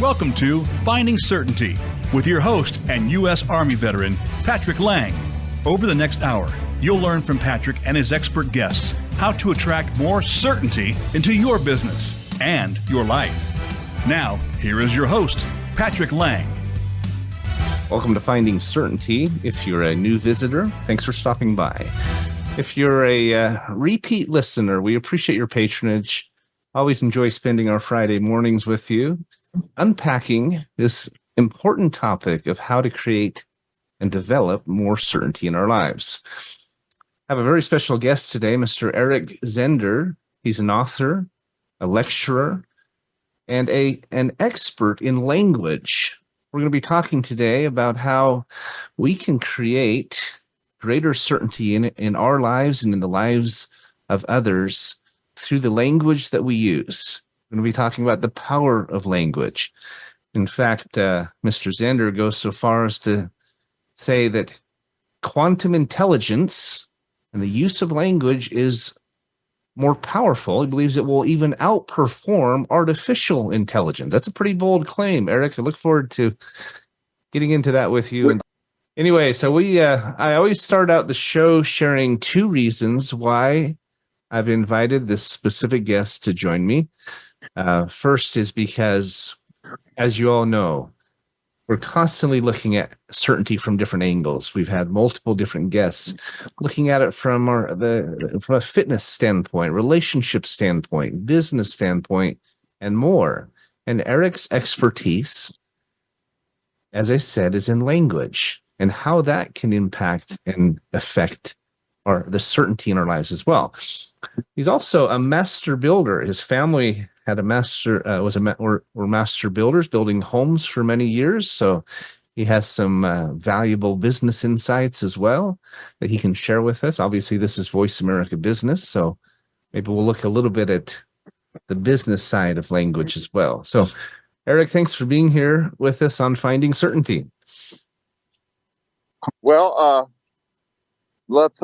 Welcome to Finding Certainty with your host and U.S. Army veteran, Patrick Laing. Over the next hour, you'll learn from Patrick and his expert guests how to attract more certainty into your business and your life. Now, here is your host, Patrick Laing. Welcome to Finding Certainty. If you're a new visitor, thanks for stopping by. If you're a repeat listener, we appreciate your patronage. Always enjoy spending our Friday mornings with you, unpacking this important topic of how to create and develop more certainty in our lives. I have a very special guest today, Mr. Eric Zehnder. He's an author, a lecturer, and an expert in language. We're going to be talking today about how we can create greater certainty in our lives and in the lives of others through the language that we use. We're going to be talking about the power of language. In fact, Mr. Zehnder goes so far as to say that quantum intelligence and the use of language is more powerful. He believes it will even outperform artificial intelligence. That's a pretty bold claim, Eric. I look forward to getting into that with you. And anyway, so I always start out the show sharing two reasons why I've invited this specific guest to join me. First is because, as you all know, we're constantly looking at certainty from different angles. We've had multiple different guests looking at it from a fitness standpoint, relationship standpoint, business standpoint, and more. And Eric's expertise, as I said, is in language and how that can impact and affect the certainty in our lives as well. He's also a master builder. His family had were master builders, building homes for many years. So he has some valuable business insights as well that he can share with us. Obviously, this is Voice America Business, so maybe we'll look a little bit at the business side of language as well. So, Eric, thanks for being here with us on Finding Certainty. Well, let's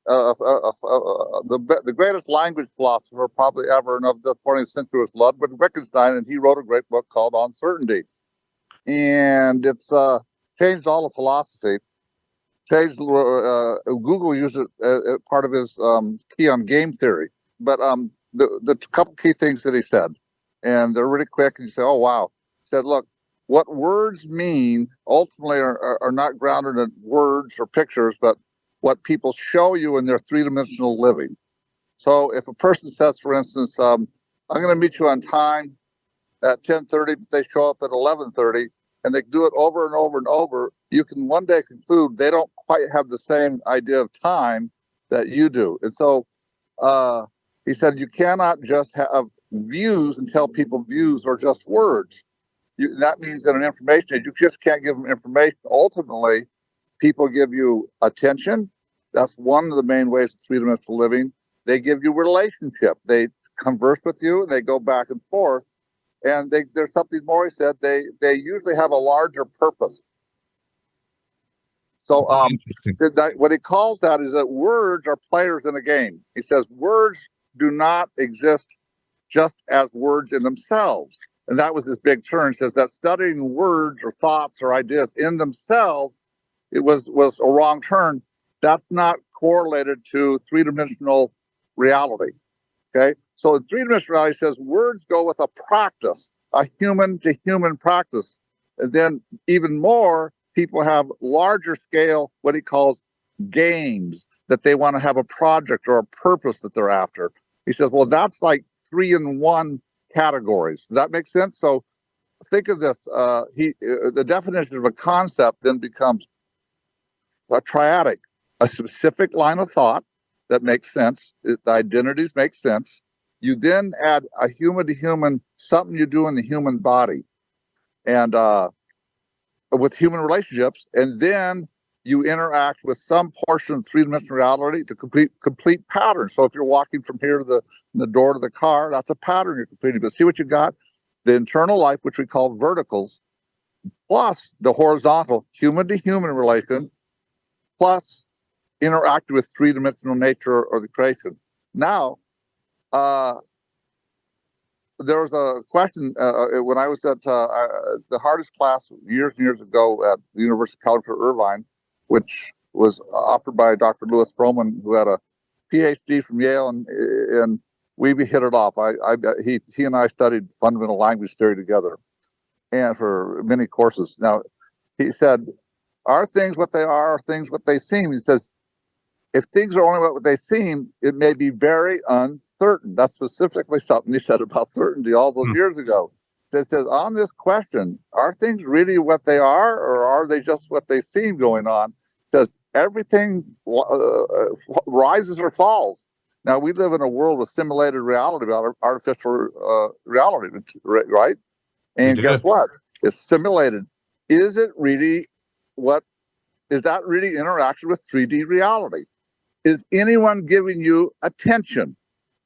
the greatest language philosopher probably ever of the 20th century was Ludwig Wittgenstein, and he wrote a great book called Uncertainty, and it's changed all of philosophy. Google used it as part of his key on game theory, but the couple key things that he said, and they're really quick, and you say, "Oh wow!" He said, "Look, what words mean ultimately are not grounded in words or pictures, but what people show you in their three-dimensional living." So if a person says, for instance, I'm going to meet you on time at 10:30, but they show up at 11:30, and they do it over and over and over, you can one day conclude they don't quite have the same idea of time that you do. And so he said, you cannot just have views and tell people views are just words. That means that an information age, you just can't give them information. Ultimately, people give you attention. That's one of the main ways of three-dimensional living. They give you relationship. They converse with you. They go back and forth. And there's something more he said. They usually have a larger purpose. So what he calls that is that words are players in a game. He says words do not exist just as words in themselves. And that was his big turn. He says that studying words or thoughts or ideas in themselves, it was a wrong turn. That's not correlated to three-dimensional reality. Okay? So in three-dimensional reality, it says words go with a practice, a human-to-human practice. And then even more, people have larger scale, what he calls games, that they want to have a project or a purpose that they're after. He says, well, that's like 3-in-1 categories. Does that make sense? So think of this. The definition of a concept then becomes a triadic, a specific line of thought that makes sense. The identities make sense. You then add a human to human, something you do in the human body and with human relationships. And then you interact with some portion of three-dimensional reality to complete patterns. So if you're walking from here to the door to the car, that's a pattern you're completing. But see what you got? The internal life, which we call verticals, plus the horizontal human-to-human relation, plus interact with three-dimensional nature or the creation. Now, there was a question when I was at the hardest class years and years ago at the University of California, Irvine, which was offered by Dr. Louis Froman, who had a PhD from Yale, and we hit it off. He and I studied fundamental language theory together, and for many courses. Now, he said, "Are things what they are? Are things what they seem?" He says, "If things are only what they seem, it may be very uncertain." That's specifically something he said about certainty all those years ago. It says, on this question, are things really what they are, or are they just what they seem going on? It says, everything rises or falls. Now, we live in a world of simulated reality, about artificial reality, right? And guess what? It's simulated. Is it really is that really interaction with 3D reality? Is anyone giving you attention?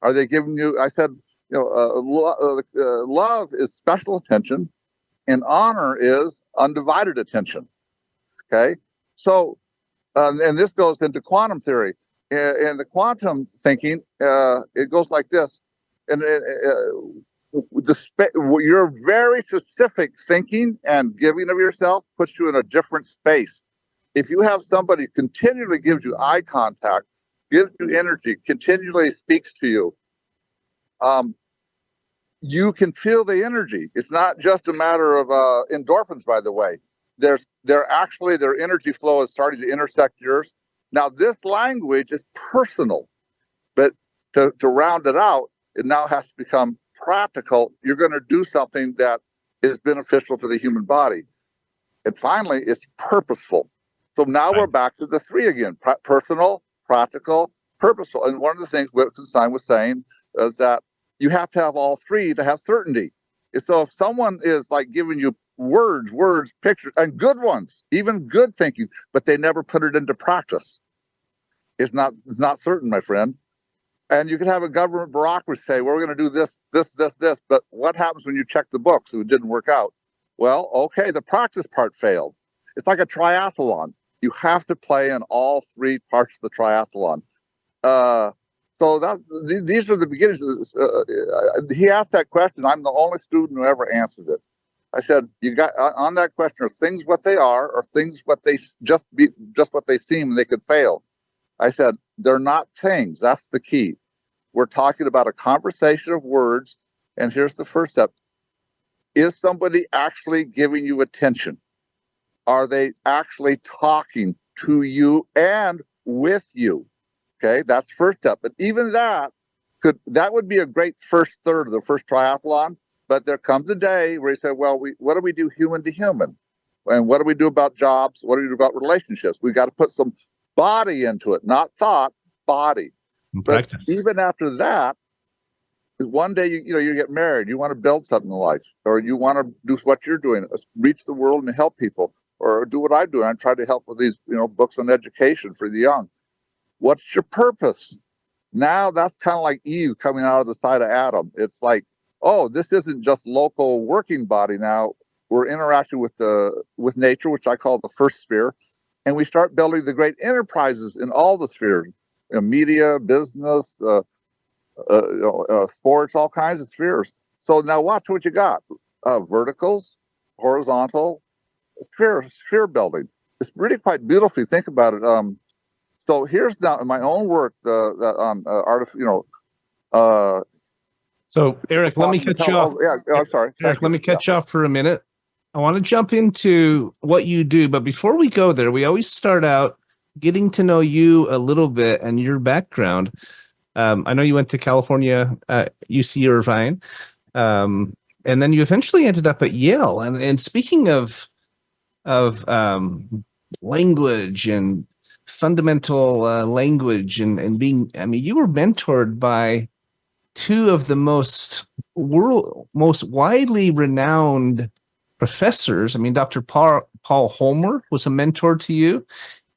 Are they giving you, I said, love is special attention and honor is undivided attention. Okay. So, and this goes into quantum theory. In the quantum thinking, it goes like this. And your very specific thinking and giving of yourself puts you in a different space. If you have somebody continually gives you eye contact, gives you energy, continually speaks to you, you can feel the energy. It's not just a matter of endorphins, by the way. Their energy flow is starting to intersect yours. Now, this language is personal, but to round it out, it now has to become practical. You're going to do something that is beneficial to the human body. And finally, it's purposeful. So now we're back to the three again: personal, practical, purposeful. And one of the things Wittgenstein was saying is that you have to have all three to have certainty. And so if someone is like giving you words, pictures, and good ones, even good thinking, but they never put it into practice, it's not certain, my friend. And you can have a government bureaucracy say, we're going to do this, but what happens when you check the books and it didn't work out? Well, okay, the practice part failed. It's like a triathlon. You have to play in all three parts of the triathlon. So these are the beginnings. He asked that question. I'm the only student who ever answered it. I said, "You got on that question: are things what they are, or things what they just what they seem, and they could fail?" I said, "They're not things. That's the key. We're talking about a conversation of words, and here's the first step: is somebody actually giving you attention? Are they actually talking to you and with you?" Okay, that's the first step. But even that would be a great first third of the first triathlon. But there comes a day where you say, well, what do we do human to human? And what do we do about jobs? What do we do about relationships? We got to put some body into it, not thought, body. But even after that, one day you get married, you want to build something in life, or you want to do what you're doing, reach the world and help people, or do what I'm doing. I'm trying to help with these books on education for the young. What's your purpose? Now that's kind of like Eve coming out of the side of Adam. It's like, oh, this isn't just local working body. Now we're interacting with nature, which I call the first sphere, and we start building the great enterprises in all the spheres, media, business, sports, all kinds of spheres. So now watch what you got: verticals, horizontal, sphere building. It's really quite beautiful if you think about it. So here's now in my own work on artificial, So Eric, let me cut you off. I'm sorry. Eric, let me cut you off for a minute. I want to jump into what you do, but before we go there, we always start out getting to know you a little bit and your background. I know you went to California, UC Irvine, and then you eventually ended up at Yale. And speaking of language and fundamental language and being, you were mentored by two of the most widely renowned professors. Dr. Paul Holmer was a mentor to you,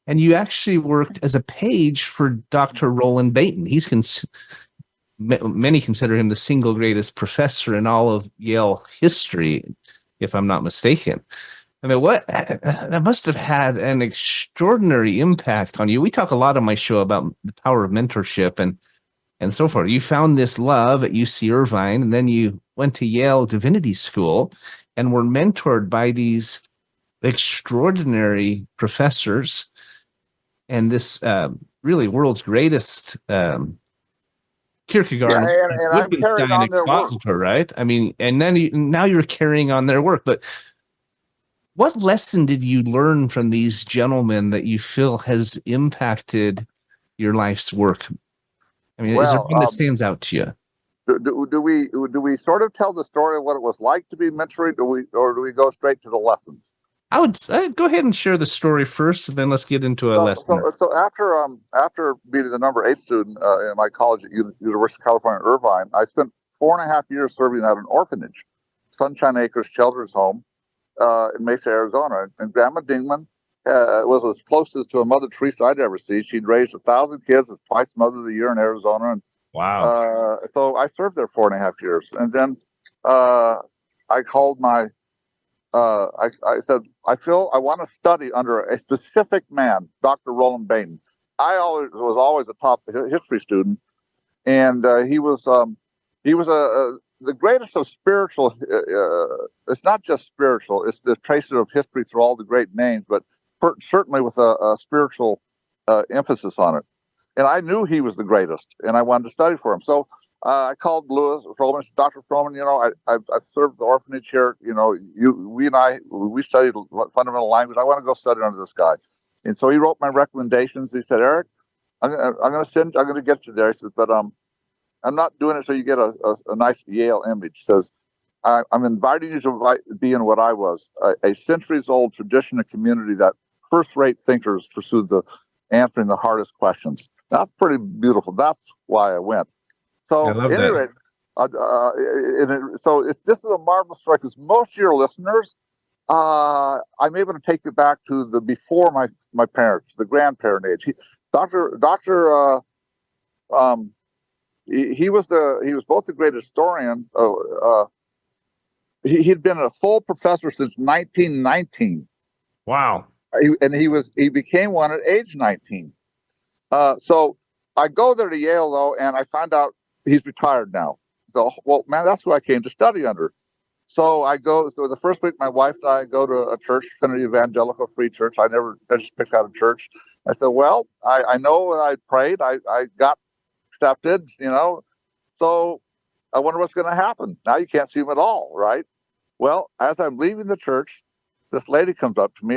and you actually worked as a page for Dr. Roland Bainton. Many consider him the single greatest professor in all of Yale history, if I'm not mistaken. That must have had an extraordinary impact on you. We talk a lot on my show about the power of mentorship and so forth. You found this love at UC Irvine, and then you went to Yale Divinity School and were mentored by these extraordinary professors and this really world's greatest Kierkegaard and I'm carrying Wittgenstein on their work. expositor, right? I mean, and then now you're carrying on their work. But what lesson did you learn from these gentlemen that you feel has impacted your life's work? I mean, is there one that stands out to you? Do we sort of tell the story of what it was like to be mentoring, or do we go straight to the lessons? I'd go ahead and share the story first, and then let's get into a lesson. So after being the number 8 student in my college at University of California, Irvine, I spent 4.5 years serving at an orphanage, Sunshine Acres Children's Home in Mesa, Arizona. And Grandma Dingman was as close as to a Mother Teresa I'd ever see. She'd raised 1,000 kids, as twice Mother of the Year in Arizona. And wow! So I served there 4.5 years, and then I called my. I said, I want to study under a specific man, Dr. Roland Bain. I was always a top history student, and he was the greatest of spiritual. It's not just spiritual; it's the traces of history through all the great names, but certainly with a spiritual emphasis on it. And I knew he was the greatest, and I wanted to study for him. So I called Lewis Froman, Dr. Froman. I've served the orphanage here. We studied fundamental language. I want to go study under this guy. And so he wrote my recommendations. He said, Eric, I'm going to get you there. He said, but I'm not doing it so you get a nice Yale image. He says, I'm inviting you to be in what I was, a centuries-old tradition and community that first-rate thinkers pursued answering the hardest questions. That's pretty beautiful. That's why I went. So anyway, this is a marvelous story because most of your listeners, I'm able to take you back to the before my parents, the grandparent age. He was both the great historian. He'd been a full professor since 1919. Wow! He became one at age 19. So I go there to Yale though, and I find out he's retired now. So, well, man, that's who I came to study under. So the first week, my wife and I go to a church, Trinity Evangelical Free Church. I just picked out a church. I said, well, I know I prayed. I got accepted, so I wonder what's going to happen. Now you can't see him at all, right? Well, as I'm leaving the church, this lady comes up to me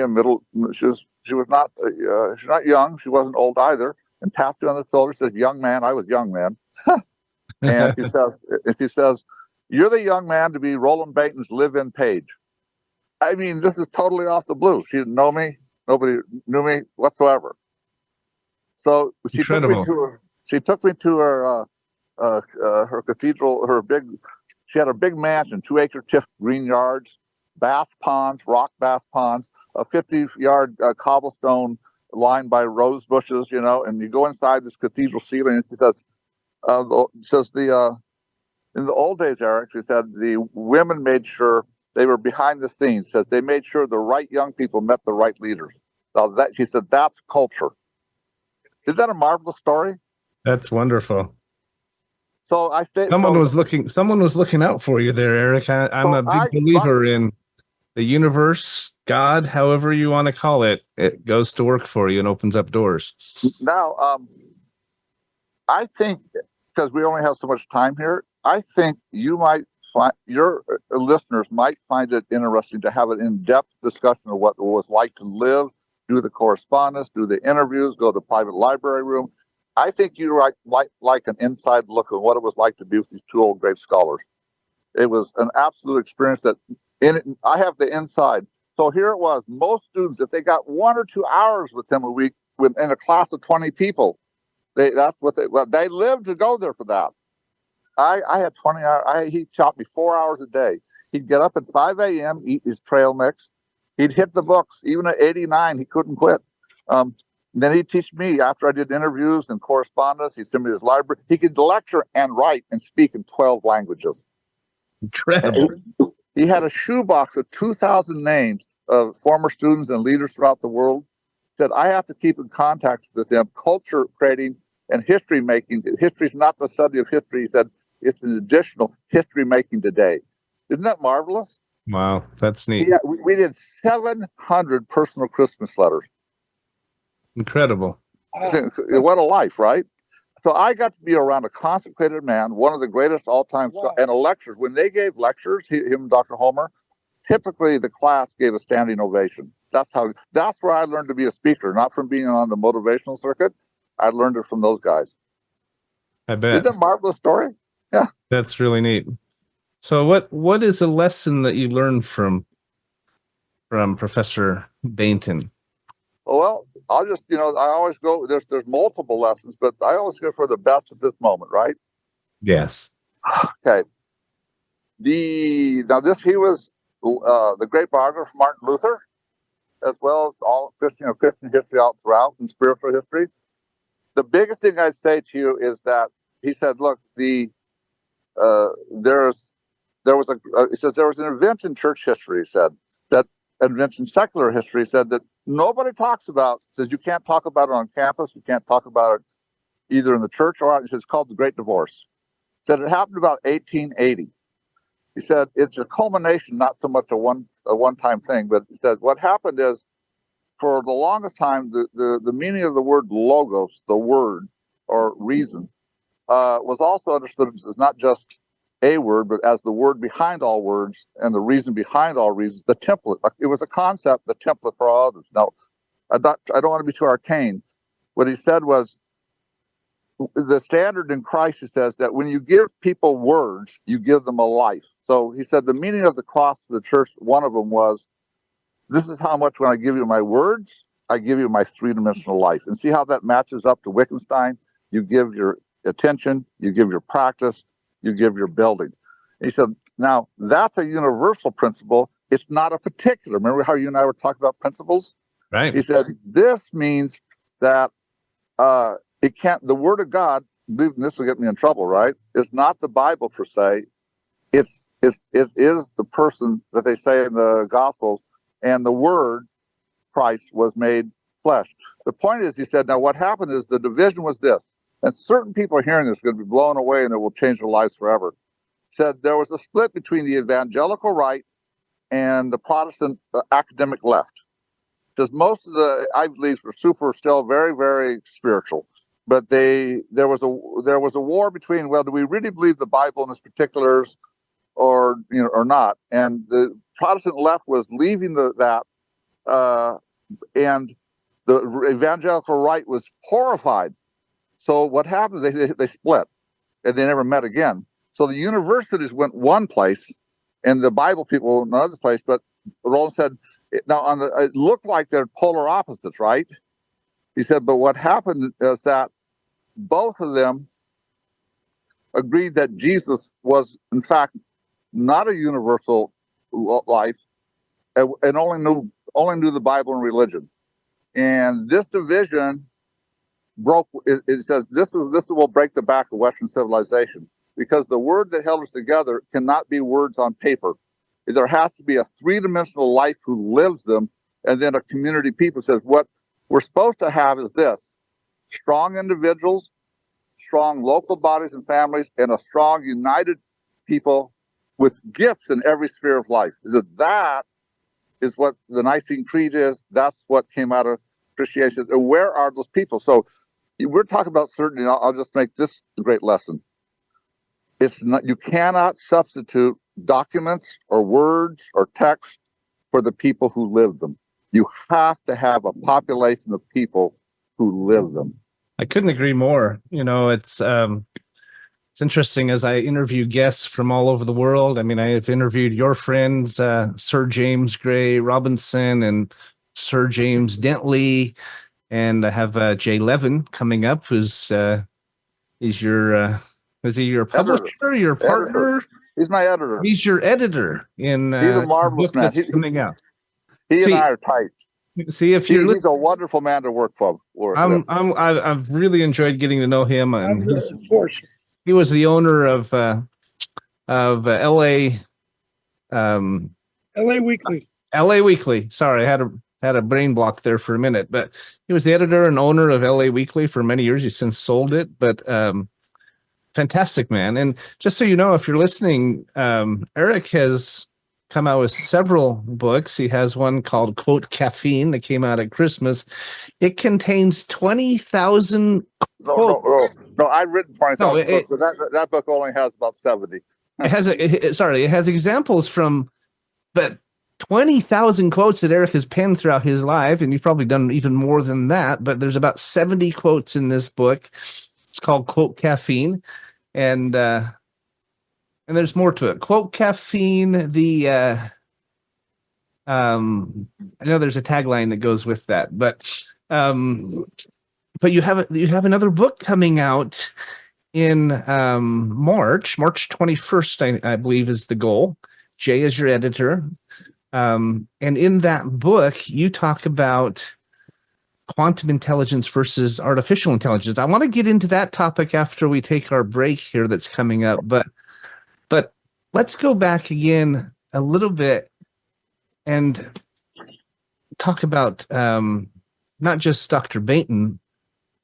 she's not young. She wasn't old either. And tapped me on the shoulder, says, young man. I was young man. And she says, you're the young man to be Roland Bainton's live-in page. I mean, this is totally off the blue. She didn't know me. Nobody knew me whatsoever. So she took me to her cathedral, she had a big mansion, 2-acre tiff green yards, rock bath ponds, a 50-yard cobblestone lined by rose bushes, and you go inside this cathedral ceiling, and she says, in the old days, Eric, she said, the women made sure they were behind the scenes. Says they made sure the right young people met the right leaders. So she said, that's culture. Isn't that a marvelous story? That's wonderful. So someone was looking out for you there, Eric. I'm a big believer in the universe, God, however you want to call it. It goes to work for you and opens up doors. Now, I think, because we only have so much time here, I think your listeners might find it interesting to have an in-depth discussion of what it was like to live, do the correspondence, do the interviews, go to the private library room. I think you like an inside look at what it was like to be with these two old great scholars. It was an absolute experience I have the inside. So here it was. Most students, if they got 1 or 2 hours with them a week in a class of 20 people, they lived to go there for that. I had 20 hours. He taught me 4 hours a day. He'd get up at 5 a.m., eat his trail mix. He'd hit the books. Even at 89, he couldn't quit. Then he'd teach me after I did interviews and correspondence. He'd send me to his library. He could lecture and write and speak in 12 languages. Incredible. He had a shoebox of 2,000 names of former students and leaders throughout the world. Said, I have to keep in contact with them, culture creating and history making. History is not the study of history. He said, It's an additional history making today. Isn't that marvelous? Wow, that's neat. Yeah, we did 700 personal Christmas letters. Incredible. What a life, right? So I got to be around a consecrated man, one of the greatest all-time, and a lectures. When they gave lectures, him and Dr. Homer, typically the class gave a standing ovation. That's where I learned to be a speaker, not from being on the motivational circuit. I learned it from those guys. I bet. Isn't that a marvelous story? Yeah. That's really neat. So what is a lesson that you learned from Professor Bainton? Well, I'll just, I always go, there's multiple lessons, but I always go for the best at this moment, right? Yes. Okay. He was the great biographer of Martin Luther, as well as all Christian history all throughout and spiritual history. The biggest thing I'd say to you is that he said, look, there was an event in church history, he said, that event in secular history said that nobody talks about, says you can't talk about it on campus, you can't talk about it either in the church or out. It's called the Great Divorce. He said it happened about 1880. He said it's a culmination, not so much a one-time thing, but he said what happened is for the longest time, the meaning of the word logos, the word or reason, was also understood as not just a word, but as the word behind all words and the reason behind all reasons, the template. It was a concept, the template for all others. Now, I don't want to be too arcane. What he said was the standard in Christ, he says, that when you give people words, you give them a life. So he said the meaning of the cross to the church, one of them was, this is how much when I give you my words, I give you my three-dimensional life. And see how that matches up to Wittgenstein? You give your attention, you give your practice, you give your building. He said, now that's a universal principle. It's not a particular. Remember how you and I were talking about principles? Right. He said, this means that it can't, the word of God, this will get me in trouble, right? It's not the Bible per se. It is the person that they say in the Gospels, and the word, Christ, was made flesh. The point is, he said, now what happened is the division was this. And certain people hearing this are going to be blown away and it will change their lives forever. Said there was a split between the evangelical right and the Protestant academic left. Because most of the Ivy Leagues were still very, very spiritual. But there was a war between, well, do we really believe the Bible in its particulars or not? And the Protestant left was leaving that, and the evangelical right was horrified. So what happens? They split, and they never met again. So the universities went one place, and the Bible people went another place. But Roland said, now it looked like they're polar opposites, right? He said, but what happened is that both of them agreed that Jesus was, in fact, not a universal life, and only knew the Bible and religion. And this division broke. It says this will break the back of Western civilization, because the word that held us together cannot be words on paper. There has to be a three-dimensional life who lives them, and then a community people says what we're supposed to have is this: strong individuals, strong local bodies and families, and a strong united people with gifts in every sphere of life. That is what the Nicene Creed is. That's what came out of Christianity. And where are those people? So we're talking about certainty. I'll just make this a great lesson. It's not, you cannot substitute documents or words or text for the people who live them. You have to have a population of people who live them. I couldn't agree more. It's interesting as I interview guests from all over the world. I mean, I've interviewed your friends, Sir James Gray Robinson and Sir James Dentley, and I have Jay Levin coming up, who's is he your publisher, editor. Your partner? Editor. He's my editor. He's your editor in he's a marvelous man. He's coming out. He and I are tight. See, if you're he's a wonderful man to work for. I've really enjoyed getting to know him, and he was the owner of LA Weekly. LA Weekly. Sorry, I had a brain block there for a minute, but he was the editor and owner of LA Weekly for many years. He's since sold it, but Fantastic, man. And just so you know, if you're listening, Eric has come out with several books. He has one called Quote Caffeine that came out at Christmas. It contains 20,000 quotes. No, I've written 20,000 No, books, but that book only has about 70. It has examples from, but 20,000 quotes that Eric has penned throughout his life, and you've probably done even more than that, but there's about 70 quotes in this book. It's called Quote Caffeine, and there's more to it. Quote Caffeine, I know there's a tagline that goes with that, but you have another book coming out in March 21st, I believe is the goal. Jay is your editor. And in that book, you talk about quantum intelligence versus artificial intelligence. I want to get into that topic after we take our break here that's coming up, but let's go back again a little bit and talk about not just Dr. Bainton,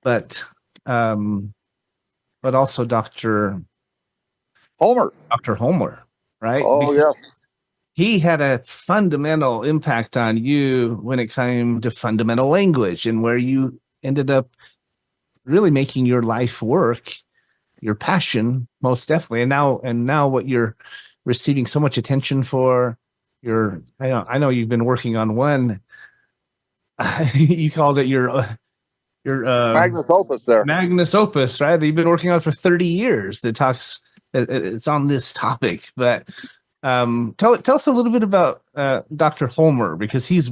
but also Dr. Homer. Dr. Homer, right? Oh, because yes. he had a fundamental impact on you when it came to fundamental language, and where you ended up really making your life work, your passion, most definitely. And now what you're receiving so much attention for, I know you've been working on one. You called it your Magnus Opus there. Magnus Opus, right? That you've been working on for 30 years. It's on this topic, but tell us a little bit about Dr. Homer, because he's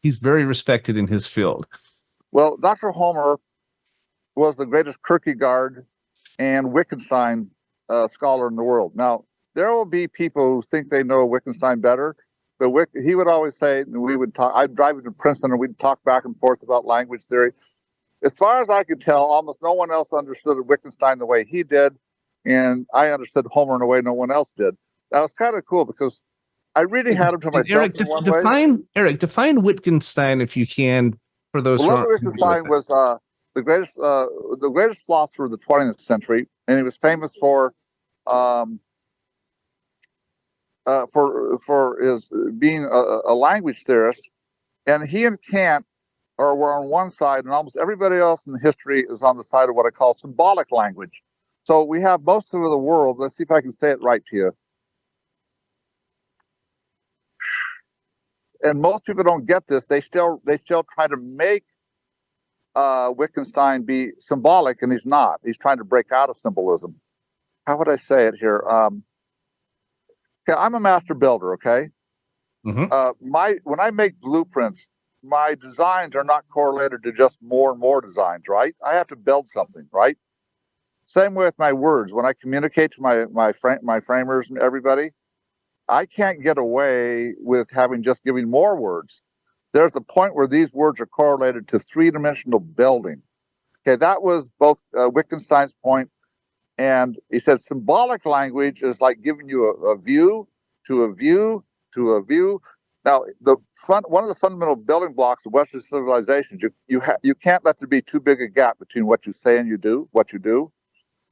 very respected in his field. Well, Dr. Homer was the greatest Kierkegaard and Wittgenstein scholar in the world. Now, there will be people who think they know Wittgenstein better, but he would always say, and we would talk, I'd drive him to Princeton and we'd talk back and forth about language theory. As far as I could tell, almost no one else understood Wittgenstein the way he did, and I understood Homer in a way no one else did. That was kind of cool because I really had him to myself. Eric, define Wittgenstein if you can for those. Well, Wittgenstein was the greatest philosopher of the 20th century, and he was famous for his being a language theorist. And he and Kant were on one side, and almost everybody else in history is on the side of what I call symbolic language. So we have most of the world. Let's see if I can say it right to you. And most people don't get this. They still try to make Wittgenstein be symbolic, and he's not. He's trying to break out of symbolism. How would I say it here? Okay, I'm a master builder. Okay, when I make blueprints, my designs are not correlated to just more and more designs. Right? I have to build something. Right? Same way with my words. When I communicate to my framers and everybody, I can't get away with giving more words. There's a point where these words are correlated to three-dimensional building. Okay, that was both Wittgenstein's point, and he said symbolic language is like giving you a view to a view to a view. Now, one of the fundamental building blocks of Western civilizations, you can't let there be too big a gap between what you say and what you do.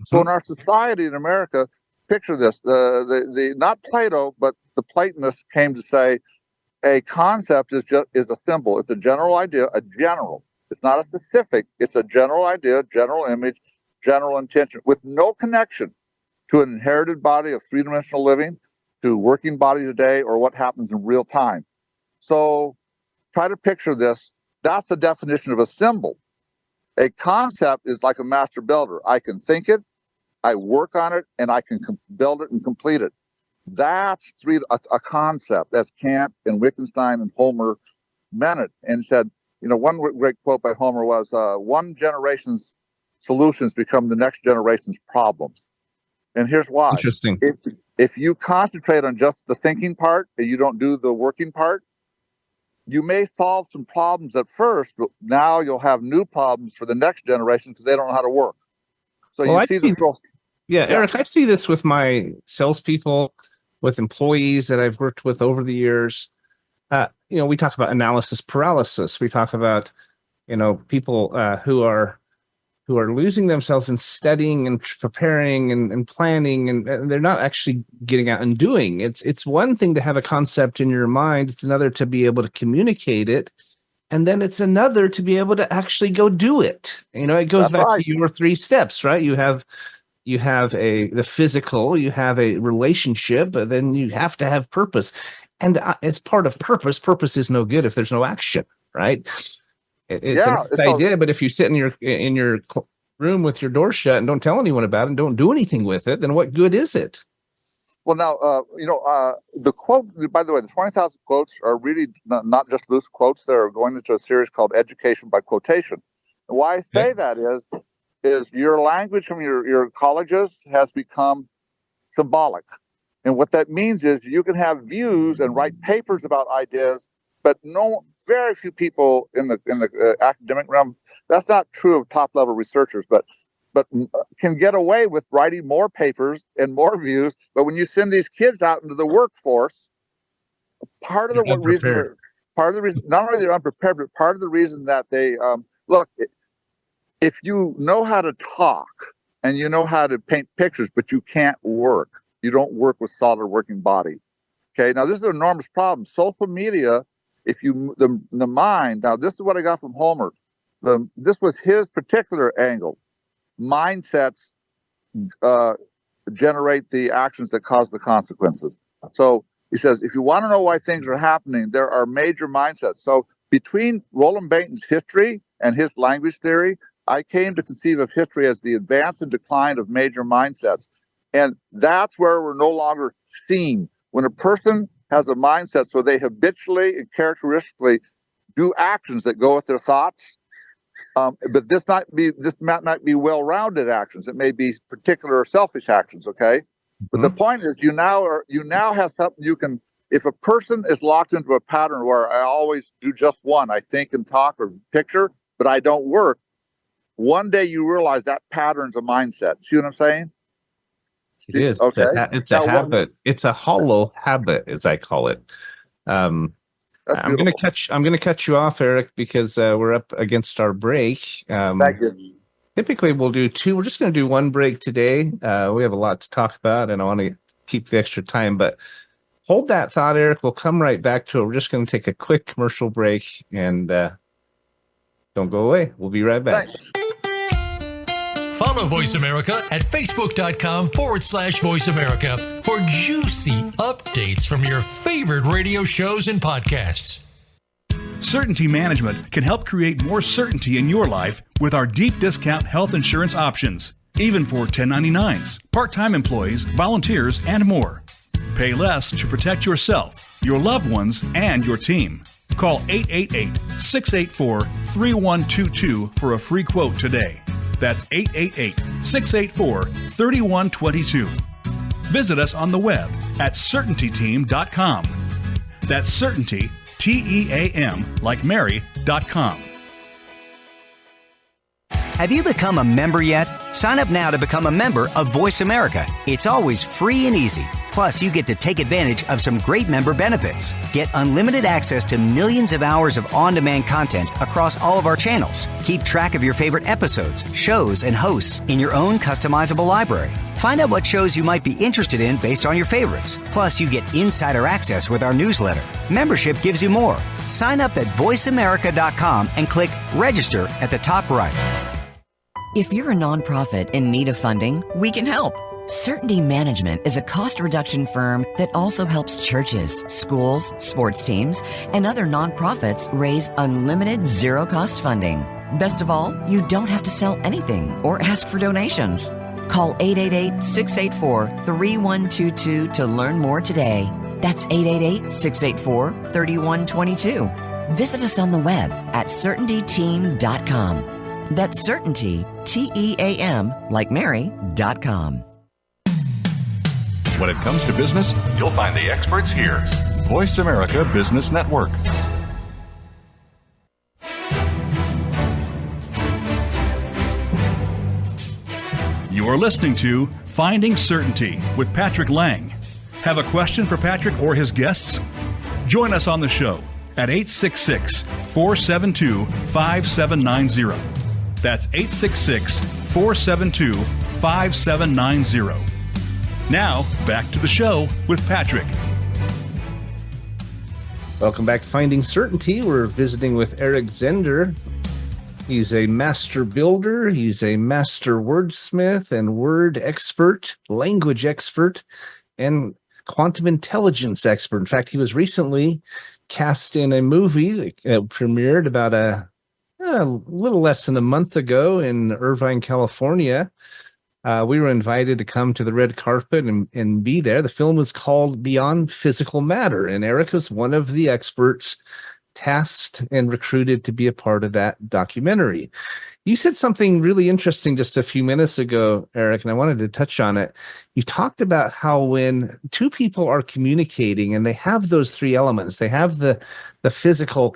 So in our society in America, picture this: the not Plato, but the Platonists came to say a concept is a symbol. It's a general idea, a general. It's not a specific. It's a general idea, general image, general intention, with no connection to an inherited body of three-dimensional living, to working body today, or what happens in real time. So try to picture this. That's the definition of a symbol. A concept is like a master builder. I can think it, I work on it, and I can build it and complete it. That's a concept. That's Kant and Wittgenstein and Homer meant it, and said, one great quote by Homer was, one generation's solutions become the next generation's problems. And here's why. Interesting. If you concentrate on just the thinking part and you don't do the working part, you may solve some problems at first, but now you'll have new problems for the next generation because they don't know how to work. So Eric, I see this with my salespeople, with employees that I've worked with over the years. We talk about analysis paralysis. We talk about, people who are who are losing themselves in studying and preparing and planning, and they're not actually getting out and doing. It's one thing to have a concept in your mind. It's another to be able to communicate it. And then it's another to be able to actually go do it. You know, it goes back to your 3 steps, right? You have the physical, you have a relationship, but then you have to have purpose. And as part of purpose is no good if there's no action, right? It's a nice idea, but if you sit in your room with your door shut and don't tell anyone about it and don't do anything with it, then what good is it? Well, now, the quote, by the way, the 20,000 quotes are really not just loose quotes. They're going into a series called Education by Quotation. And why I say that is your language from your colleges has become symbolic. And what that means is you can have views and write papers about ideas, but very few people in the academic realm, that's not true of top-level researchers, but can get away with writing more papers and more views. But when you send these kids out into the workforce, part of the reason, not only they're unprepared, but part of the reason that they look, if you know how to talk and you know how to paint pictures, but you can't work, you don't work with solid working body. Okay, now this is an enormous problem. Social media, if you the mind. Now this is what I got from Homer. This was his particular angle. Mindsets generate the actions that cause the consequences. So he says, if you want to know why things are happening, there are major mindsets. So between Roland Bainton's history and his language theory, I came to conceive of history as the advance and decline of major mindsets. And that's where we're no longer seen. When a person has a mindset so they habitually and characteristically do actions that go with their thoughts, but this might not be well-rounded actions. It may be particular or selfish actions. Okay, but the point is, you now have something you can. If a person is locked into a pattern where I always do just one, I think and talk or picture, but I don't work. One day you realize that pattern's a mindset. See what I'm saying? It is. Okay. It's a habit. It's a hollow habit, as I call it. I'm going to cut you off, Eric, because we're up against our break. Thank you. Typically, we'll do 2. We're just going to do 1 break today. We have a lot to talk about, and I want to keep the extra time. But hold that thought, Eric. We'll come right back to it. We're just going to take a quick commercial break, and don't go away. We'll be right back. Thanks. Follow Voice America at Facebook.com/Voice America for juicy updates from your favorite radio shows and podcasts. Certainty Management can help create more certainty in your life with our deep discount health insurance options, even for 1099s, part-time employees, volunteers, and more. Pay less to protect yourself, your loved ones, and your team. Call 888-684-3122 for a free quote today. That's 888-684-3122. Visit us on the web at CertaintyTeam.com. That's Certainty, T-E-A-M, like Mary.com. Have you become a member yet? Sign up now to become a member of Voice America. It's always free and easy. Plus, you get to take advantage of some great member benefits. Get unlimited access to millions of hours of on-demand content across all of our channels. Keep track of your favorite episodes, shows, and hosts in your own customizable library. Find out what shows you might be interested in based on your favorites. Plus, you get insider access with our newsletter. Membership gives you more. Sign up at voiceamerica.com and click Register at the top right. If you're a nonprofit in need of funding, we can help. Certainty Management is a cost reduction firm that also helps churches, schools, sports teams, and other nonprofits raise unlimited zero-cost funding. Best of all, you don't have to sell anything or ask for donations. Call 888-684-3122 to learn more today. That's 888-684-3122. Visit us on the web at CertaintyTeam.com. That's Certainty, T-E-A-M, like Mary.com. When it comes to business, you'll find the experts here. Voice America Business Network. You are listening to Finding Certainty with Patrick Laing. Have a question for Patrick or his guests? Join us on the show at 866-472-5790. That's 866-472-5790. Now, back to the show with Patrick. Welcome back to Finding Certainty. We're visiting with Eric Zehnder. He's a master builder. He's a master wordsmith and word expert, language expert, and quantum intelligence expert. In fact, he was recently cast in a movie that premiered about a little less than a month ago in Irvine, California. We were invited to come to the red carpet and be there. The film was called Beyond Physical Matter, and Eric was one of the experts tasked and recruited to be a part of that documentary. You said something really interesting just a few minutes ago, Eric, and I wanted to touch on it. You talked about how when two people are communicating and they have those three elements, they have the physical,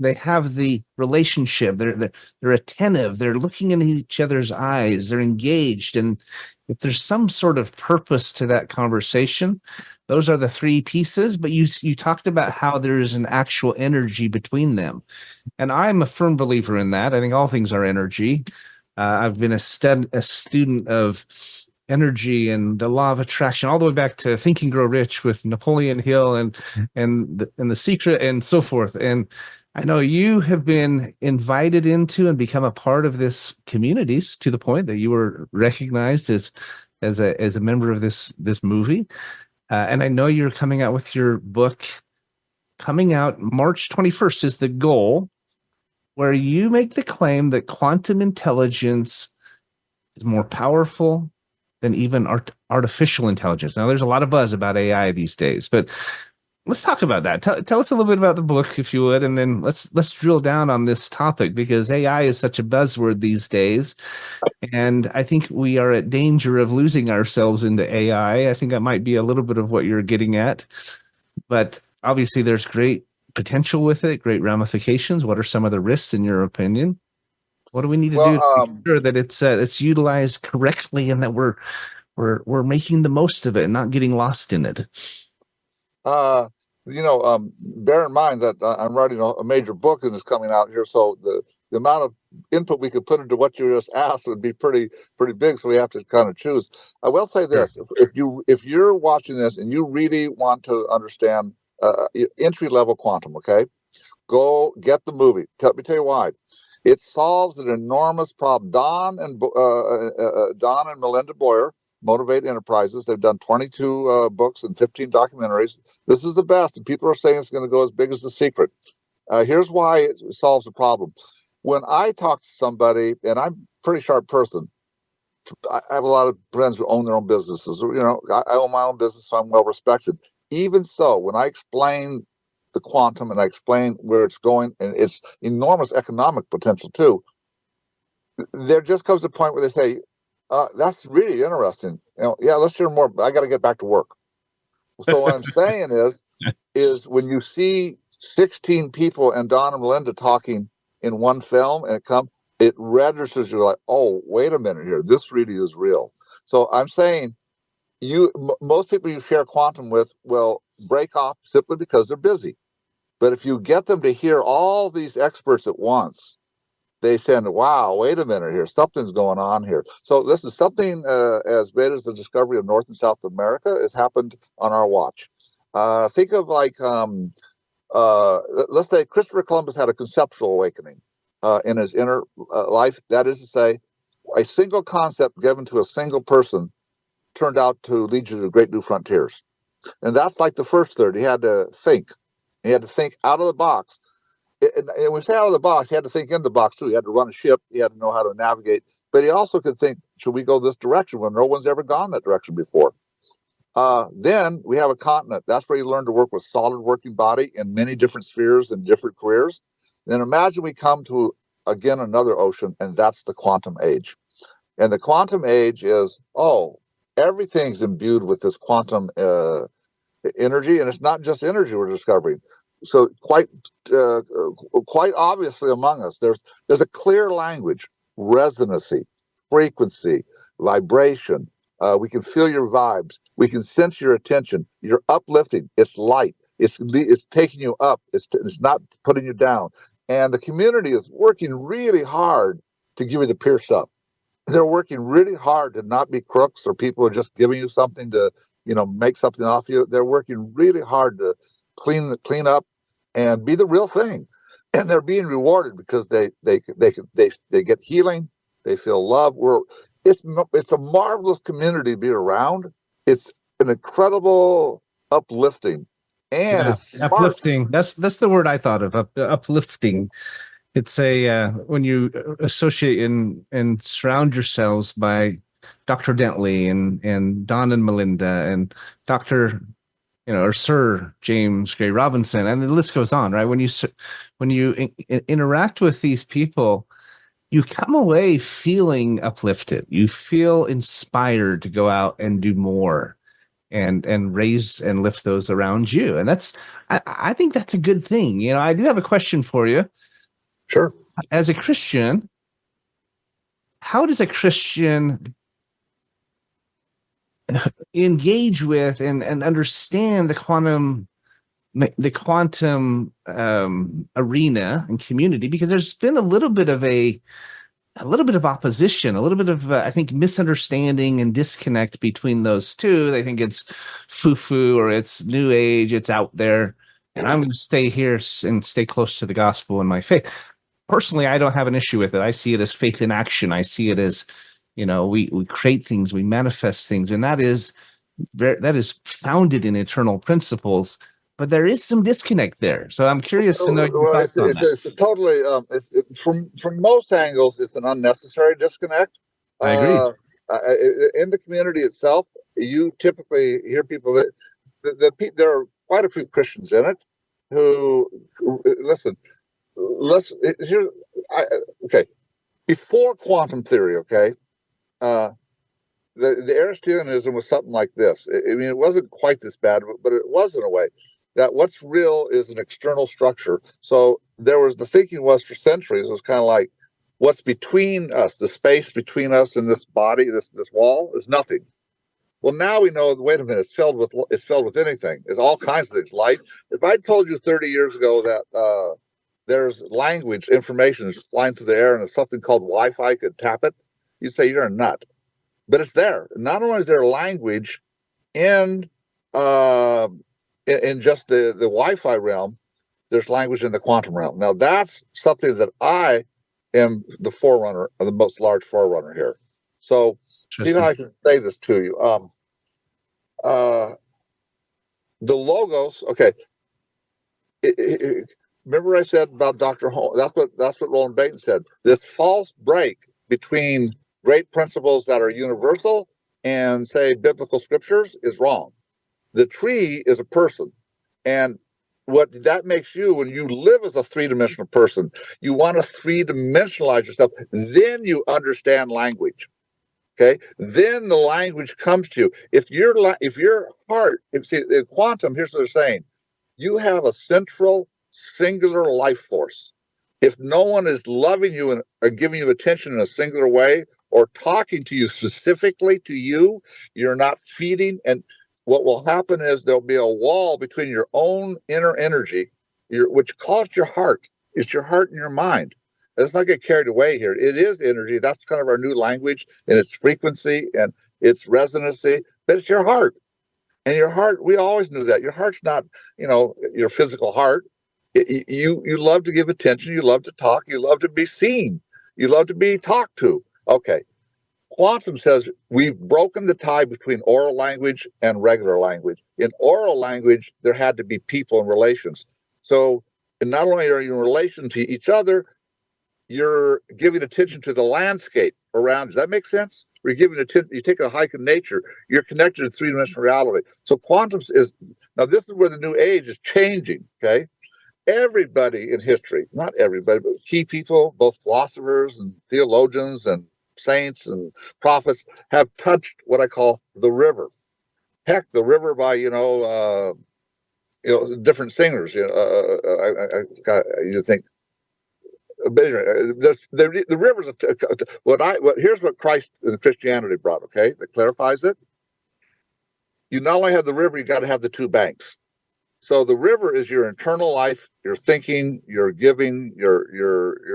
they have the relationship, they're attentive, they're looking in each other's eyes, they're engaged, and if there's some sort of purpose to that conversation, those are the three pieces. But you talked about how there is an actual energy between them, and I'm a firm believer in that. I think all things are energy. I've been a student of energy and the law of attraction all the way back to Think and Grow Rich with Napoleon Hill and the Secret and so forth. And I know you have been invited into and become a part of this communities to the point that you were recognized as a member of this movie. And I know you're coming out with your book coming out March 21st is the goal, where you make the claim that quantum intelligence is more powerful than even artificial intelligence. Now, there's a lot of buzz about AI these days, but let's talk about that. Tell us a little bit about the book, if you would, and then let's drill down on this topic, because AI is such a buzzword these days, and I think we are at danger of losing ourselves into AI. I think that might be a little bit of what you're getting at, but obviously there's great potential with it, great ramifications. What are some of the risks, in your opinion? What do we need to do to make sure that it's utilized correctly and that we're making the most of it and not getting lost in it? Bear in mind that I'm writing a major book and it's coming out here, so the amount of input we could put into what you just asked would be pretty big. So we have to kind of choose. I will say this: if you're watching this and you really want to understand entry level quantum, okay, go get the movie. Let me tell you why. It solves an enormous problem. Don and Melinda Boyer, Motivate Enterprises. They've done 22 books and 15 documentaries. This is the best, and people are saying it's going to go as big as The Secret. Here's why it solves the problem. When I talk to somebody, and I'm a pretty sharp person, I have a lot of friends who own their own businesses. I own my own business, so I'm well respected. Even so, when I explain the quantum and I explain where it's going and its enormous economic potential too, there just comes a point where they say, that's really interesting. Yeah, let's hear more. I got to get back to work. So what I'm saying is when you see 16 people and Don and Melinda talking in one film and it registers, you're like, oh, wait a minute here. This really is real. So I'm saying most people you share quantum with will break off simply because they're busy. But if you get them to hear all these experts at once, they say, wow, wait a minute here. Something's going on here. So this is something as great as the discovery of North and South America has happened on our watch. Think of let's say Christopher Columbus had a conceptual awakening in his inner life. That is to say, a single concept given to a single person turned out to lead you to great new frontiers. And that's like the first third. He had to think. He had to think out of the box. And when we say out of the box, he had to think in the box too. He had to run a ship. He had to know how to navigate. But he also could think, should we go this direction when no one's ever gone that direction before? Then we have a continent. That's where you learn to work with solid working body in many different spheres and different careers. Then imagine we come to, again, another ocean, and that's the quantum age. And the quantum age is, everything's imbued with this quantum energy, and it's not just energy we're discovering. So quite obviously among us, there's a clear language, resonancy, frequency, vibration. We can feel your vibes. We can sense your attention. You're uplifting. It's light. It's taking you up. It's not putting you down. And the community is working really hard to give you the pure stuff. They're working really hard to not be crooks or people who are just giving you something to, make something off you. They're working really hard to clean up and be the real thing. And they're being rewarded because they get healing. They feel love. It's a marvelous community to be around. It's an incredible uplifting, and it's smart. Uplifting. That's the word I thought of. Uplifting. It's when you associate and surround yourselves by Dr. Dentley and Don and Melinda and Dr. Or Sir James Gray Robinson, and the list goes on, right? When you interact with these people, you come away feeling uplifted. You feel inspired to go out and do more and raise and lift those around you. And I think that's a good thing. I do have a question for you. Sure. As a Christian, how does a Christian engage with and understand the quantum arena and community? Because there's been a little bit of opposition, a little bit of I think misunderstanding and disconnect between those two. They think it's foo-foo or it's new age, it's out there, and I'm going to stay here and stay close to the gospel and my faith. Personally, I don't have an issue with it. I see it as faith in action. I see it as we create things, we manifest things, and that is founded in eternal principles. But there is some disconnect there, so I'm curious to know your thoughts on that. It's totally from most angles, it's an unnecessary disconnect. I agree. In the community itself, you typically hear people that there are quite a few Christians in it who listen. Before quantum theory, the Aristotelianism was something like this. It wasn't quite this bad, but it was in a way that what's real is an external structure. So the thinking was for centuries, it was kind of like what's between us, the space between us and this body, this wall is nothing. Well, now we know, wait a minute, it's filled with anything. It's all kinds of things. Light. If I told you 30 years ago that there's language, information is flying through the air and there's something called Wi-Fi, could tap it, you'd say you're a nut. But it's there. Not only is there language in just the Wi-Fi realm, there's language in the quantum realm. Now that's something that I am the forerunner, or the most large forerunner here. So see how I can say this to you. The logos, okay. Remember I said about Dr. Holmes, that's what Roland Bain said. This false break between great principles that are universal and, say, biblical scriptures is wrong. The tree is a person. And what that makes you, when you live as a three-dimensional person, you want to three-dimensionalize yourself. Then you understand language. Okay? Then the language comes to you. If your heart, in quantum, here's what they're saying. You have a central, singular life force. If no one is loving you or giving you attention in a singular way or talking to you specifically to you, you're not feeding. And what will happen is there'll be a wall between your own inner energy, which caused your heart. It's your heart and your mind. Let's not get carried away here. It is energy. That's kind of our new language in its frequency and its resonancy, but it's your heart. And your heart, we always knew that. Your heart's not, your physical heart. You love to give attention. You love to talk. You love to be seen. You love to be talked to. Okay. Quantum says we've broken the tie between oral language and regular language. In oral language, there had to be people and relations. So not only are you in relation to each other, you're giving attention to the landscape around. Does that make sense? You're giving attention. You take a hike in nature. You're connected to three-dimensional reality. So quantum is now. This is where the new age is changing. Okay, everybody in history, not everybody, but key people, both philosophers and theologians and saints and prophets, have touched what I call the river. Heck, the river by different singers. You think. But anyway, the rivers. Here's what Christ and Christianity brought. Okay, that clarifies it. You not only have the river, you got to have the two banks. So the river is your internal life, your thinking, your giving, your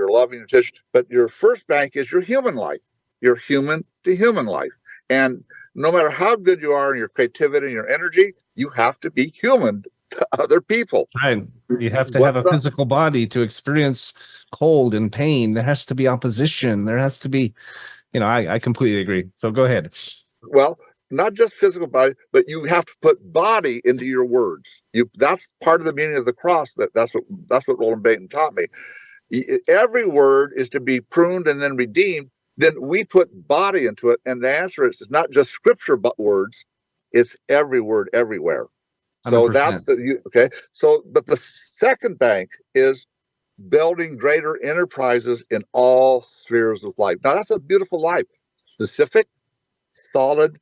loving, your attention. But your first bank is your human life, your human to human life. And no matter how good you are in your creativity and your energy, you have to be human to other people. Right. You have to have a physical body to experience cold and pain. There has to be opposition. There has to be, I completely agree. So go ahead. Well, not just physical body, but you have to put body into your words. That's part of the meaning of the cross. That's what Roland Bainton taught me. Every word is to be pruned and then redeemed. Then we put body into it, and the answer is it's not just scripture but words. It's every word everywhere. So 100%. that's okay. So, but the second bank is building greater enterprises in all spheres of life. Now that's a beautiful life. Specific, solid,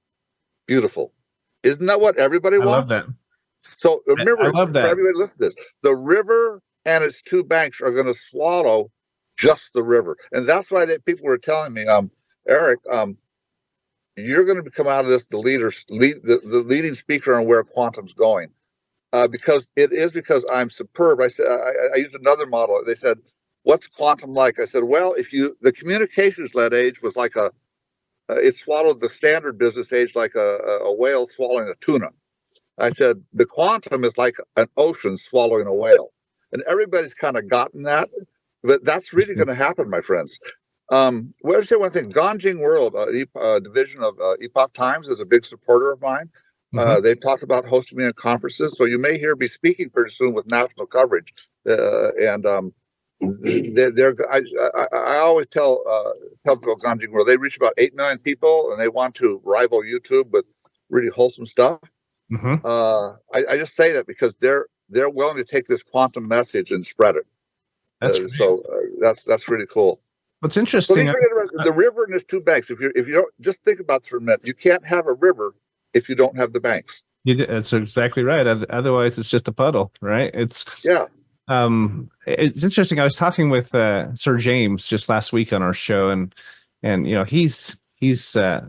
beautiful. Isn't that what everybody wants? I love that. So remember, I love that. for everybody listen to this, the river and its two banks are going to swallow just the river. And that's why people were telling me, Eric, you're going to come out of this the leading speaker on where quantum's going. Because I'm superb. I said, I used another model. They said, what's quantum like? I said, well, the communications-led age was like it swallowed the standard business age like a whale swallowing a tuna. I said, the quantum is like an ocean swallowing a whale. And everybody's kind of gotten that, but that's really going to happen, my friends. Well, say one thing, Ganjing World, division of Epoch Times, is a big supporter of mine. They've talked about hosting me at conferences, so you may hear me speaking pretty soon with national coverage. I always tell people Ganjing World, they reach about 8 million people, and they want to rival YouTube with really wholesome stuff. I just say that because they're willing to take this quantum message and spread it. That's really cool. What's interesting? So the river and its two banks. If you don't just think about this for a minute, you can't have a river if you don't have the banks. That's exactly right. Otherwise, it's just a puddle, right? It's interesting. I was talking with Sir James just last week on our show, and he's a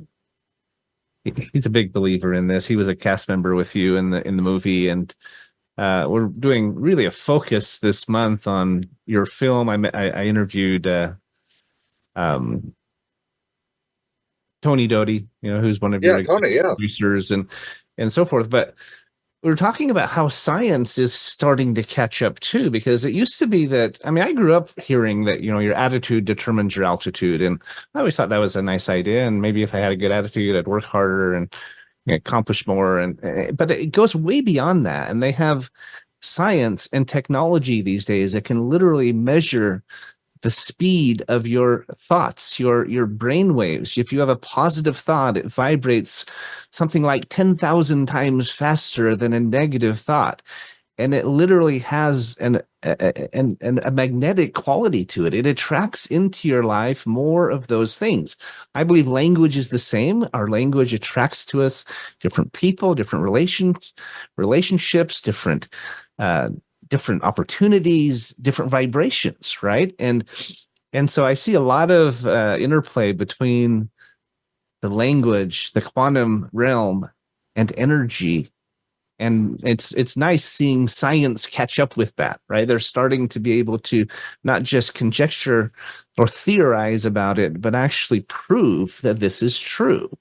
big believer in this. He was a cast member with you in the movie, and we're doing really a focus this month on your film. I interviewed Tony Doty, who's one of your producers and so forth. But we were talking about how science is starting to catch up too, because it used to be that, I grew up hearing that, your attitude determines your altitude. And I always thought that was a nice idea. And maybe if I had a good attitude, I'd work harder and accomplish more. But it goes way beyond that. And they have science and technology these days that can literally measure the speed of your thoughts, your brain waves. If you have a positive thought, it vibrates something like 10,000 times faster than a negative thought. And it literally has a magnetic quality to it. It attracts into your life more of those things. I believe language is the same. Our language attracts to us different people, different relationships, different opportunities, different vibrations, right? And so I see a lot of interplay between the language, the quantum realm, and energy. And it's nice seeing science catch up with that, right? They're starting to be able to not just conjecture or theorize about it, but actually prove that this is true.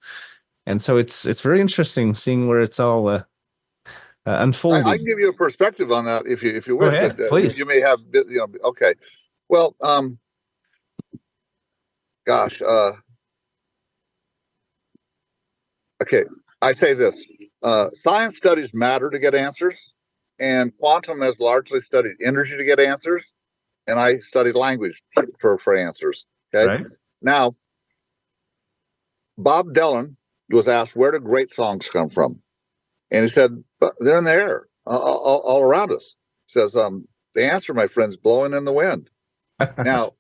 And so it's very interesting seeing where it's all unfolding. I can give you a perspective on that if you wish. Go ahead, please. You may have, okay. Well, okay. I say this: science studies matter to get answers, and quantum has largely studied energy to get answers, and I studied language for answers. Okay. Right. Now, Bob Dylan was asked, "Where do great songs come from?" And he said, "But they're in the air, all around us." He says, "The answer, my friends, blowing in the wind." Now,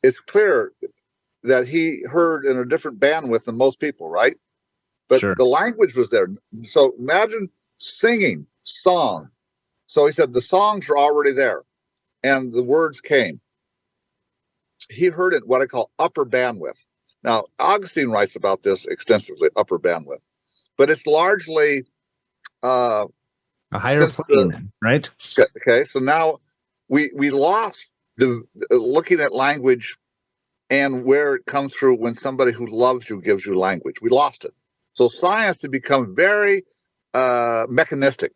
it's clear that he heard in a different bandwidth than most people, right? But sure. The language was there. So imagine singing song. So he said the songs are already there, and the words came. He heard it what I call upper bandwidth. Now, Augustine writes about this extensively, upper bandwidth. But it's largely A higher plane, right? Okay, so now we lost the looking at language and where it comes through when somebody who loves you gives you language. We lost it. So science has become very mechanistic.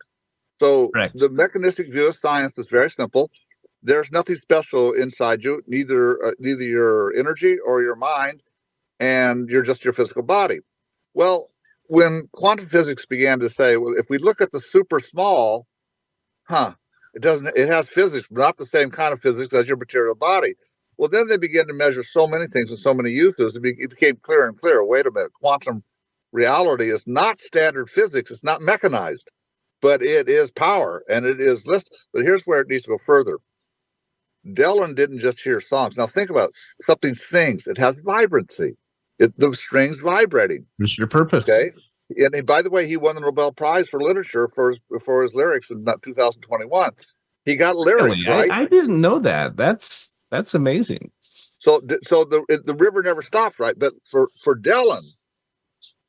So Correct. the mechanistic view of science is very simple. There's nothing special inside you, neither your energy or your mind, and you're just your physical body. Well, when quantum physics began to say, well, if we look at the super small, it has physics, but not the same kind of physics as your material body. Well, then they began to measure so many things and so many uses. It became clearer and clearer. Wait a minute, quantum reality is not standard physics. It's not mechanized, but it is power and it is list. But here's where it needs to go further. Dylan didn't just hear songs. Now think about it. Something sings. It has vibrancy. The strings vibrating. What's your purpose? Okay. And by the way, he won the Nobel Prize for literature for his lyrics in 2021. He got lyrics, Really? right? I didn't know that. That's amazing. So the river never stops, right? But for Dylan,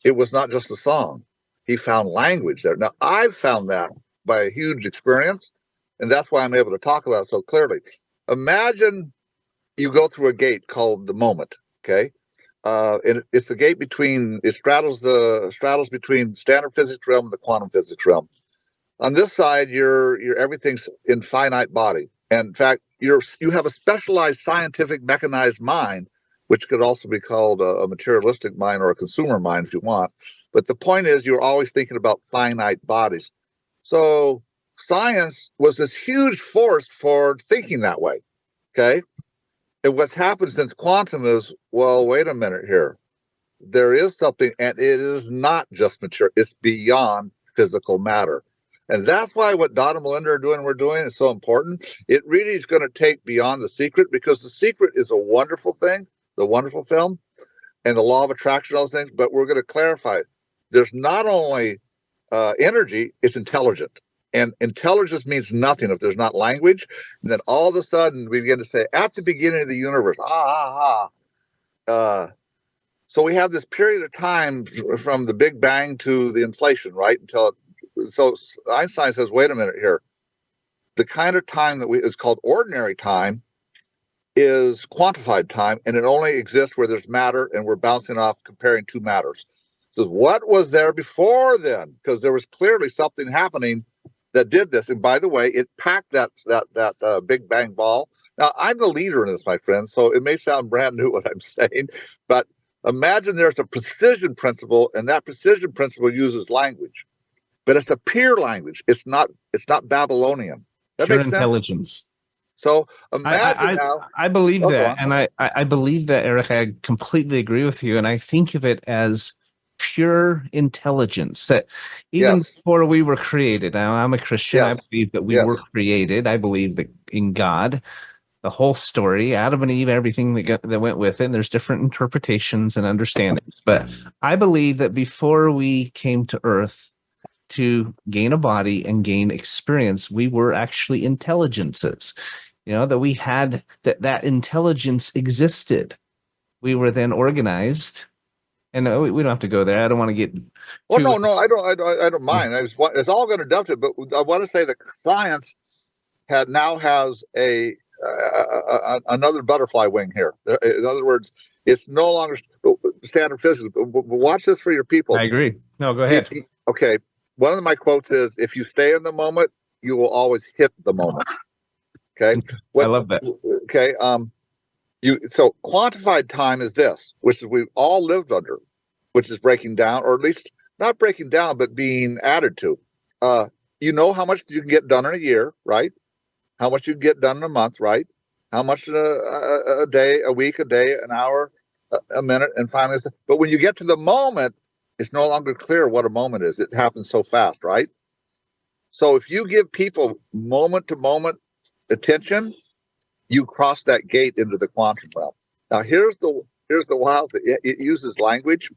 it was not just a song. He found language there. Now I've found that by a huge experience, and that's why I'm able to talk about it so clearly. Imagine you go through a gate called the moment, okay? And it's the gate it straddles between standard physics realm and the quantum physics realm. On this side, you're everything's in finite body. And in fact, you have a specialized scientific mechanized mind, which could also be called a materialistic mind or a consumer mind if you want. But the point is, you're always thinking about finite bodies. So science was this huge force for thinking that way. Okay. And what's happened since quantum is, well, wait a minute here. There is something, and it is not just material. It's beyond physical matter. And that's why what Don and Melinda are doing, we're doing, is so important. It really is going to take Beyond the Secret, because The Secret is a wonderful thing, the wonderful film, and the law of attraction, all those things. But we're going to clarify. There's not only energy, it's intelligent. And intelligence means nothing if there's not language. And then all of a sudden we begin to say, at the beginning of the universe, so we have this period of time from the Big Bang to the inflation, right? So Einstein says, wait a minute here. The kind of time that is called ordinary time is quantified time, and it only exists where there's matter, and we're bouncing off comparing two matters. So what was there before then? Because there was clearly something happening that did this. And by the way, it packed that Big Bang ball. Now, I'm the leader in this, my friend, so it may sound brand new what I'm saying, but imagine there's a precision principle, and that precision principle uses language. But it's a pure language. It's not Babylonian. That Pure makes sense? intelligence. So imagine now. I believe that, and I believe that, Eric. I completely agree with you, and I think of it as pure intelligence that even before we were created. Now, I'm a Christian. I believe that we were created. I believe that in God, the whole story, Adam and Eve, everything that went with it. And there's different interpretations and understandings, but I believe that before we came to Earth to gain a body and gain experience, we were actually intelligences. That we had that intelligence existed. We were then organized. And we don't have to go there. I don't want to get. Well, no, I don't mind. It's all going to dump it, but I want to say that science now has another butterfly wing here. In other words, it's no longer standard physics. But watch this for your people. I agree. No, go ahead. Okay. One of my quotes is, "If you stay in the moment, you will always hit the moment." Okay. I love that. Okay. So quantified time is this, which we've all lived under, which is breaking down, or at least not breaking down, but being added to. How much you can get done in a year, right? How much you can get done in a month, right? How much in a day, a week, a day, an hour, a minute, and finally. But when you get to the moment, it's no longer clear what a moment is. It happens so fast, right? So if you give people moment to moment attention, you cross that gate into the quantum realm. Now, here's the wild thing. It uses language.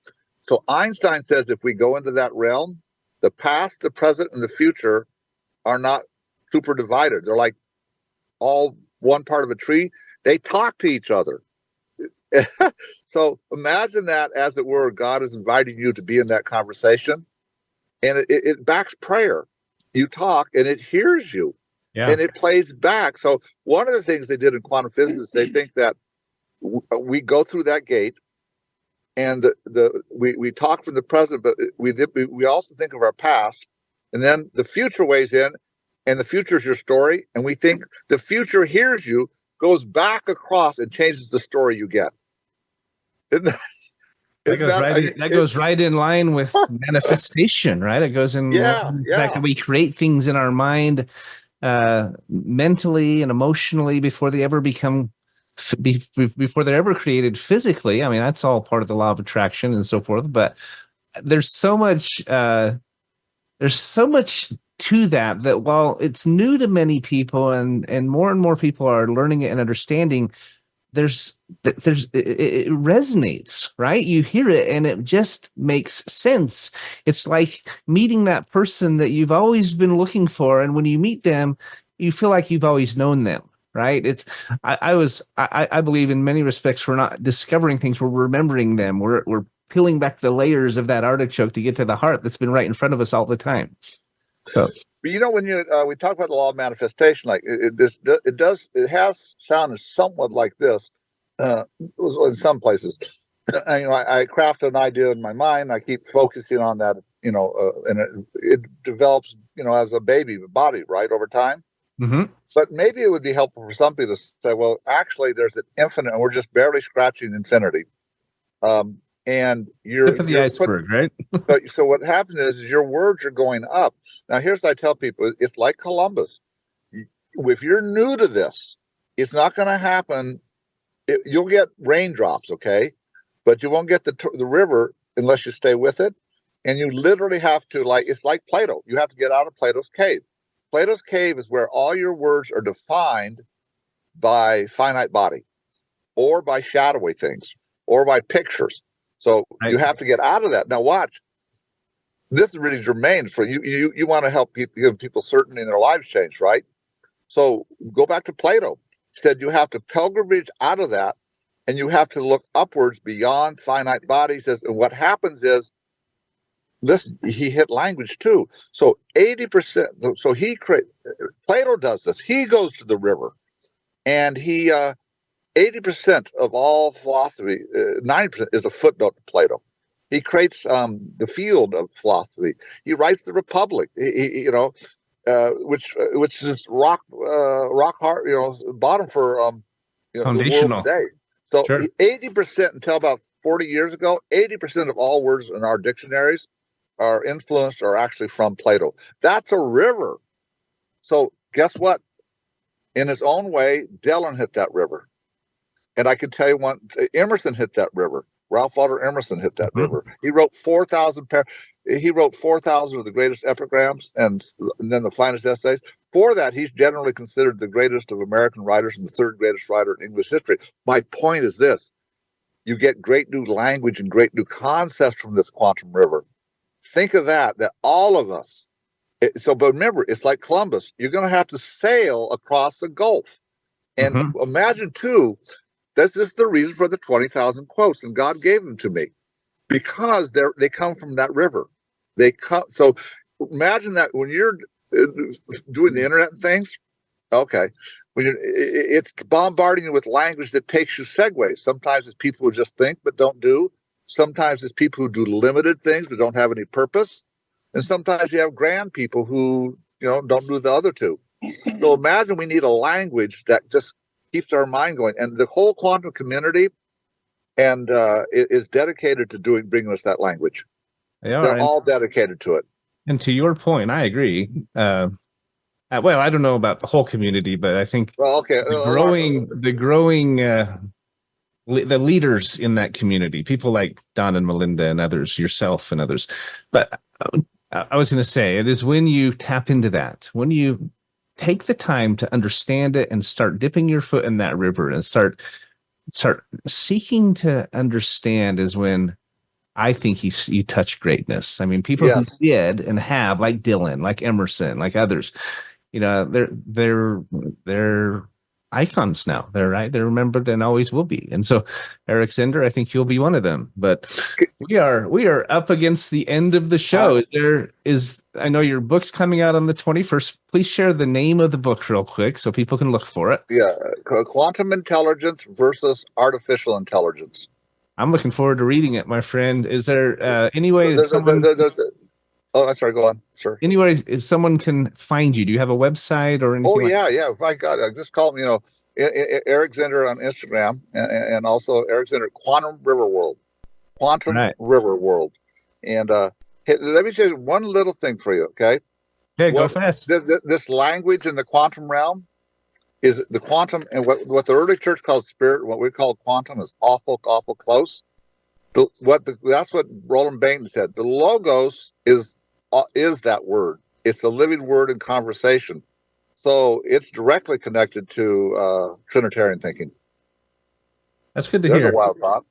So Einstein says if we go into that realm, the past, the present, and the future are not super divided. They're like all one part of a tree. They talk to each other. So imagine that, as it were, God is inviting you to be in that conversation, and it backs prayer. You talk and it hears you. Yeah. And it plays back. So one of the things they did in quantum physics is they think that we go through that gate, and we talk from the present, but we also think of our past, and then the future weighs in, and the future is your story, and we think the future hears you, goes back across, and changes the story you get. That goes right in line with manifestation, right? It goes in the fact that we create things in our mind mentally and emotionally before they ever before they're ever created physically. I mean, that's all part of the law of attraction and so forth. But there's so much to that while it's new to many people and more people are learning it and understanding, it resonates, right? You hear it and it just makes sense. It's like meeting that person that you've always been looking for, and when you meet them, you feel like you've always known them, right? I believe in many respects we're not discovering things, we're remembering them. We're peeling back the layers of that artichoke to get to the heart that's been right in front of us all the time. So, but when we talk about the law of manifestation, like it has sounded somewhat like this in some places. I craft an idea in my mind. I keep focusing on that, and it develops, as a baby body, right, over time. Mm-hmm. But maybe it would be helpful for some people to say, well, actually, there's an infinite, and we're just barely scratching infinity. And you're tip of the iceberg, right? So what happens is your words are going up. Now, here's what I tell people: it's like Columbus. If you're new to this, it's not going to happen. You'll get raindrops, okay, but you won't get the river unless you stay with it. And you literally have to, it's like Plato. You have to get out of Plato's cave. Plato's cave is where all your words are defined by finite body, or by shadowy things, or by pictures. So you have to get out of that. Now watch. This is really germane for you. You want to help people, give people certainty in their lives change, right? So go back to Plato. He said you have to pilgrimage out of that, and you have to look upwards beyond finite body. He says, and what happens is, listen, he hit language too. So 80%. So Plato does this. He goes to the river, and 80% of all philosophy, 90% is a footnote to Plato. He creates the field of philosophy. He writes the Republic, which is rock hard, bottom for the world today. So 80% until about 40 years ago, 80% of all words in our dictionaries are influenced or actually from Plato. That's a river. So guess what? In his own way, Dellin hit that river. And I can tell you Emerson hit that river. Ralph Waldo Emerson hit that river. He wrote 4,000 He wrote 4,000 of the greatest epigrams and then the finest essays. For that, he's generally considered the greatest of American writers and the third greatest writer in English history. My point is this: you get great new language and great new concepts from this quantum river. Think of that all of us. But remember, it's like Columbus. You're going to have to sail across the Gulf. And imagine, too, this is the reason for the 20,000 quotes, and God gave them to me because they come from that river. So imagine that when you're doing the internet and things, okay, it's bombarding you with language that takes you segues. Sometimes it's people who just think but don't do. Sometimes it's people who do limited things but don't have any purpose. And sometimes you have grand people who, don't do the other two. So imagine we need a language that just keeps our mind going. And the whole quantum community is dedicated to bringing us that language. They're all dedicated to it. And to your point, I agree. Well, I don't know about the whole community, but I think the leaders in that community, people like Don and Melinda and others, yourself and others. But I was going to say, it is when you tap into that, when you take the time to understand it and start dipping your foot in that river and start seeking to understand, is when I think you touch greatness. I mean, people who did and have, like Dylan, like Emerson, like others, they're icons now. They're right. They're remembered and always will be. And so, Eric Zehnder, I think you'll be one of them. But we are up against the end of the show. I know your book's coming out on the 21st. Please share the name of the book real quick so people can look for it. Yeah, Quantum Intelligence versus Artificial Intelligence. I'm looking forward to reading it, my friend. Is there any way Oh, I'm sorry. Go on, sir. Anyway, if someone can find you, do you have a website or anything? Oh, yeah. If I got it, just call me, Eric Zehnder on Instagram and also Eric Zehnder Quantum River World. River World. And hey, let me tell you one little thing for you, okay? Okay, go fast. This language in the quantum realm is the quantum, and what the early church called spirit, what we call quantum, is awful close. That's what Roland Bainton said. The logos is that word. It's a living word in conversation. So it's directly connected to Trinitarian thinking. That's good to There's hear. A wild thought.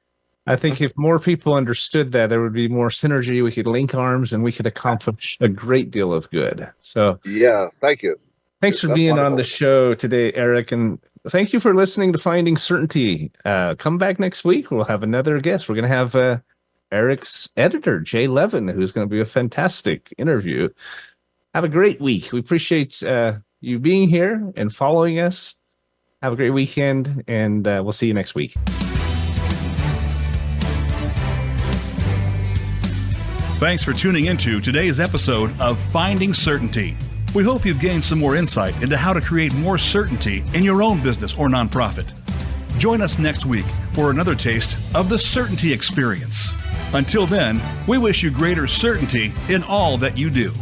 I think if more people understood that, there would be more synergy. We could link arms and we could accomplish a great deal of good. So yeah, thank you. Thanks for being on the show today, Eric. And thank you for listening to Finding Certainty. Come back next week. We'll have another guest. We're going to have Eric's editor, Jay Levin, who's going to be a fantastic interview. Have a great week. We appreciate you being here and following us. Have a great weekend, and we'll see you next week. Thanks for tuning into today's episode of Finding Certainty. We hope you've gained some more insight into how to create more certainty in your own business or nonprofit. Join us next week for another taste of the Certainty Experience. Until then, we wish you greater certainty in all that you do.